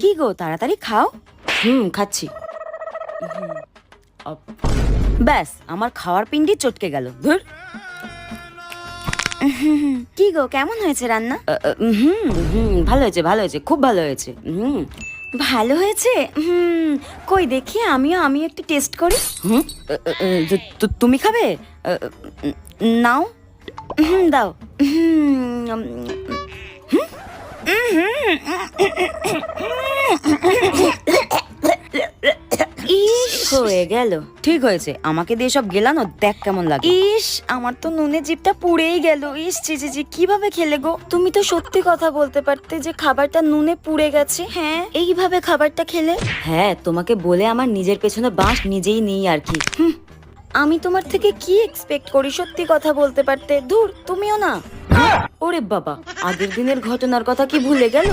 কি গো, তাড়াতাড়ি খাও। খাচ্ছি। ব্যাস, আমার খাওয়ার পিন্ডি চটকে গেল। ধুর। কি গো, কেমন হয়েছে রান্না? ভালো হয়েছে, ভালো হয়েছে, খুব ভালো হয়েছে। ভালো হয়েছে। কই দেখি, আমিও একটু টেস্ট করি। তুমি খাবে? নাও। দাও। ইস, হয়ে গেল। ঠিক হয়েছে, আমাকে দিয়ে সব গেলানো, দেখ কেমন লাগে। ইস, আমার তো নুনে জিভটা পুড়েই গেল। ইস, জি, কিভাবে খেলে গো? তুমি তো সত্যি কথা বলতে পারতে যে খাবারটা নুনে পুড়ে গেছে। হ্যাঁ, এইভাবে খাবারটা খেলে। হ্যাঁ, তোমাকে বলে আমার নিজের পেছনে বাঁশ নিজেই নেই আর কি। আমি তোমার থেকে কি এক্সপেক্ট করি? সত্যি কথা বলতে পারতে। ধুর, তুমিও না। ওরে বাবা, আগের দিনের ঘটনার কথা কি ভুলে গেল?